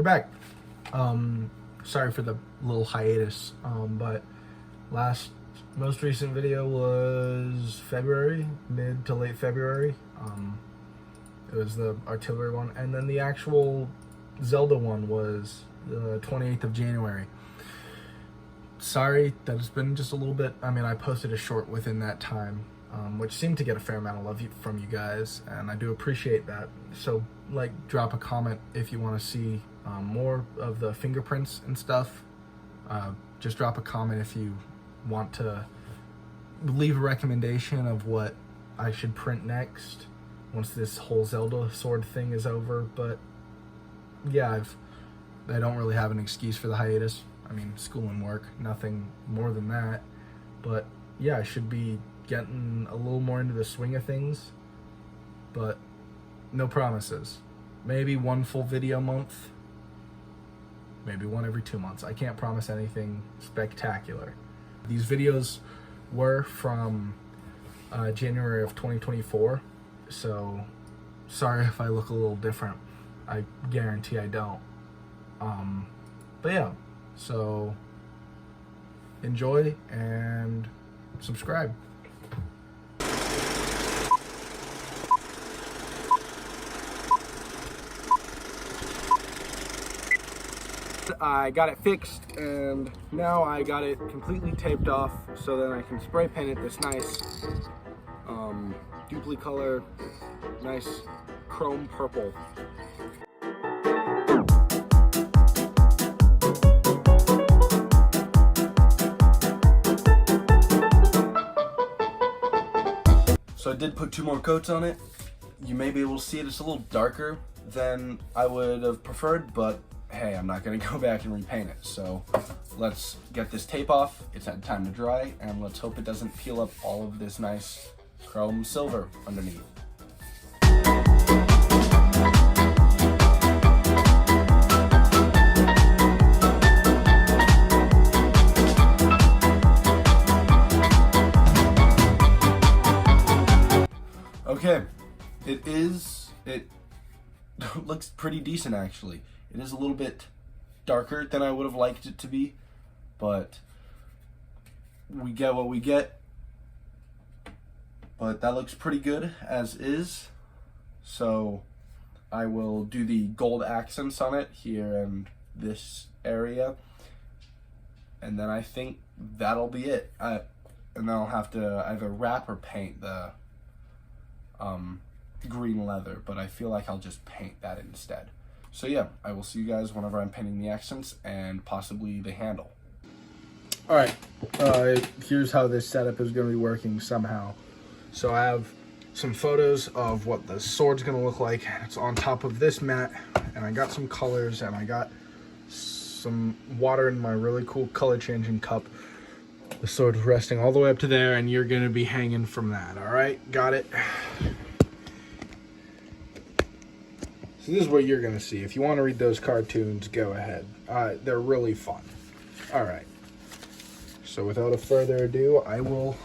back. Sorry for the little hiatus, but most recent video was February, mid to late February. It was the artillery one, and then the actual Zelda one was the 28th of January. Sorry that it's been just a little bit. I mean, I posted a short within that time, which seemed to get a fair amount of love from you guys, and I do appreciate that. So, like, drop a comment if you want to see more of the fingerprints and stuff. Just drop a comment if you want to leave a recommendation of what I should print next once this whole Zelda sword thing is over. But yeah, I don't really have an excuse for the hiatus. I mean, school and work, nothing more than that. But yeah, I should be getting a little more into the swing of things, but no promises. Maybe one full video a month, maybe one every 2 months. I can't promise anything spectacular. These videos were from January of 2024, so sorry if I look a little different. I guarantee I don't. But yeah, so enjoy and subscribe. I got it fixed, and now I got it completely taped off so that I can spray paint it this nice dupli-color, nice chrome purple. So I did put 2 more coats on it. You may be able to see it. It's a little darker than I would have preferred, but hey, I'm not gonna go back and repaint it. So let's get this tape off. It's had time to dry, and let's hope it doesn't peel up all of this nice chrome silver underneath. Okay, it looks pretty decent actually. It is a little bit darker than I would have liked it to be, but we get what we get. But that looks pretty good as is. So I will do the gold accents on it here in this area, and then I think that'll be it. And then I'll have to either wrap or paint the green leather, but I feel like I'll just paint that instead. So yeah, I will see you guys whenever I'm painting the accents and possibly the handle. Alright, here's how this setup is going to be working somehow. So I have some photos of what the sword's going to look like. It's on top of this mat, and I got some colors, and I got some water in my really cool color changing cup. The sword's resting all the way up to there, and you're going to be hanging from that. Alright, got it? So this is what you're going to see. If you want to read those cartoons, go ahead. They're really fun. Alright. So without a further ado, I will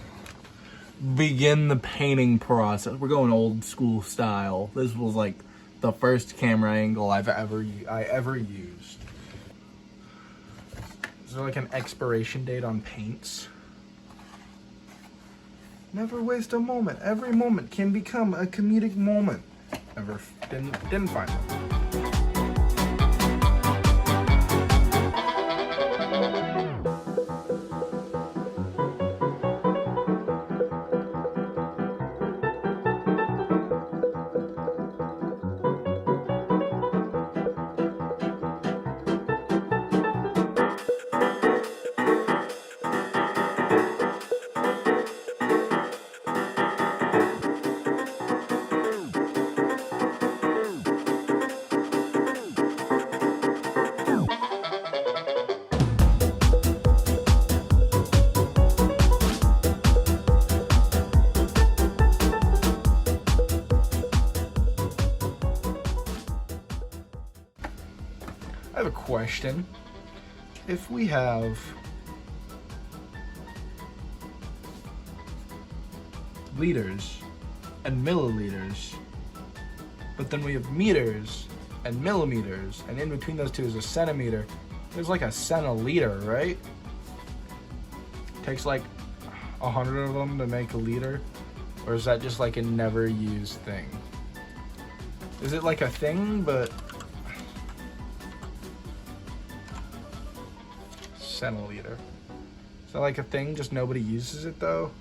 begin the painting process. We're going old school style. This was like the first camera angle I ever used. Is there like an expiration date on paints? Never waste a moment. Every moment can become a comedic moment. Never didn't find one. I have a question. If we have liters and milliliters, but then we have meters and millimeters, and in between those two is a centimeter. There's like a centiliter, right? Takes like 100 of them to make a liter, or is that just like a never used thing? Is it like a thing, but centiliter? Is that like a thing, just nobody uses it though?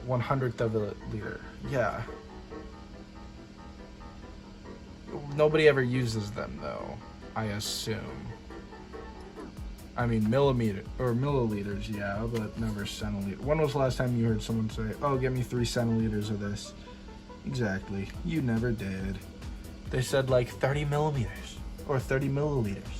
1/100th of a liter, yeah. Nobody ever uses them though, I assume. I mean millimeter or milliliters, yeah, but never centiliter. When was the last time you heard someone say, "Oh, give me 3 centiliters of this"? Exactly, you never did. They said like 30 millimeters or 30 milliliters.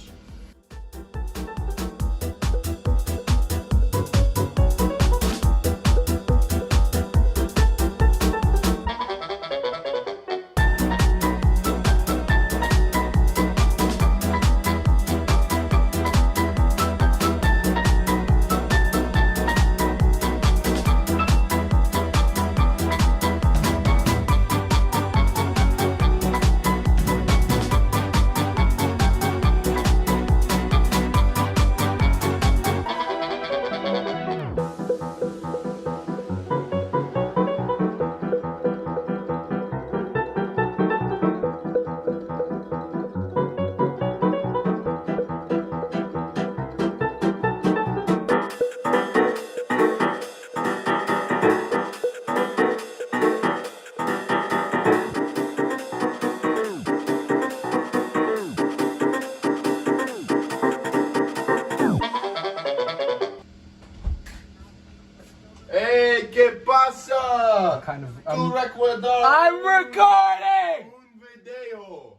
Hey, ¿qué pasa? Kind of. ¿Tú recuerdas I'm recording! un video?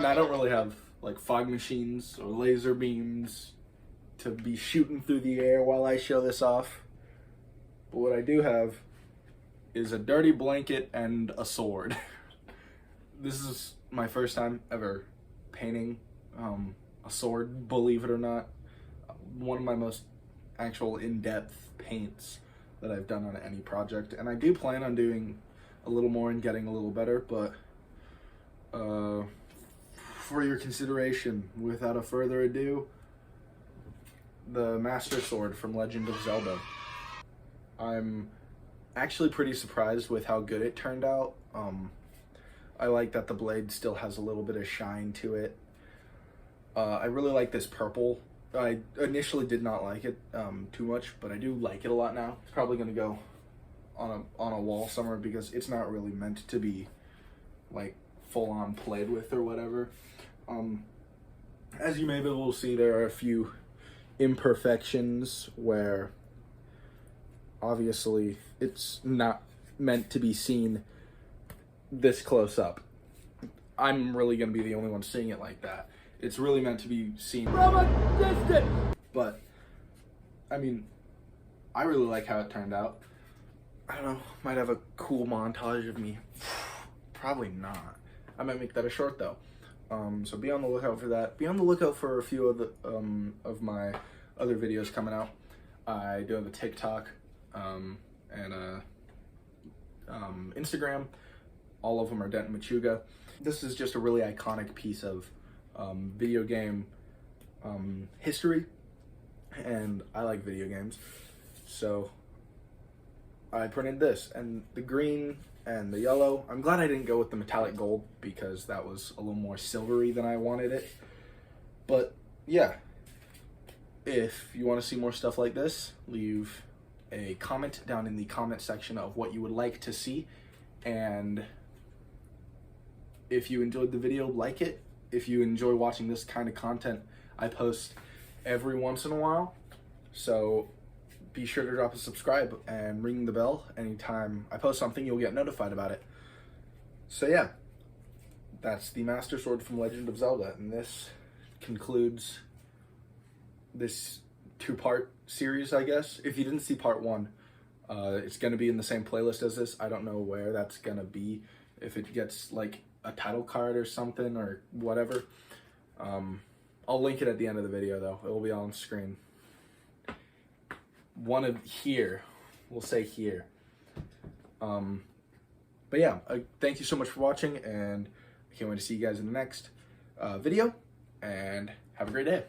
I don't really have like fog machines or laser beams to be shooting through the air while I show this off. But what I do have is a dirty blanket and a sword. This is my first time ever painting a sword, believe it or not. One of my most actual in-depth paints that I've done on any project. And I do plan on doing a little more and getting a little better, but for your consideration, without a further ado, the Master Sword from Legend of Zelda. I'm actually pretty surprised with how good it turned out. I like that the blade still has a little bit of shine to it. I really like this purple. I initially did not like it too much, but I do like it a lot now. It's probably going to go on a wall somewhere because it's not really meant to be like full-on played with or whatever. As you may be able to see, there are a few imperfections where obviously it's not meant to be seen this close up. I'm really going to be the only one seeing it like that. It's really meant to be seen from a distance. But, I mean, I really like how it turned out. I don't know, might have a cool montage of me. Probably not. I might make that a short though. So be on the lookout for that. Be on the lookout for a few of my other videos coming out. I do have a TikTok and a Instagram. All of them are Denton Machuga. This is just a really iconic piece of video game history, and I like video games, so I printed this, and the green and the yellow. I'm glad I didn't go with the metallic gold because that was a little more silvery than I wanted it. But yeah, if you want to see more stuff like this, leave a comment down in the comment section of what you would like to see, and if you enjoyed the video, like it. If you enjoy watching this kind of content, I post every once in a while, so be sure to drop a subscribe and ring the bell. Anytime I post something, you'll get notified about it. So yeah, that's the Master Sword from Legend of Zelda, and this concludes this two-part series, I guess. If you didn't see part one, it's going to be in the same playlist as this. I don't know where that's going to be, if it gets like a title card or something or whatever. I'll link it at the end of the video though. It will be on screen. One of here, we'll say here. But yeah, thank you so much for watching, and I can't wait to see you guys in the next video, and have a great day.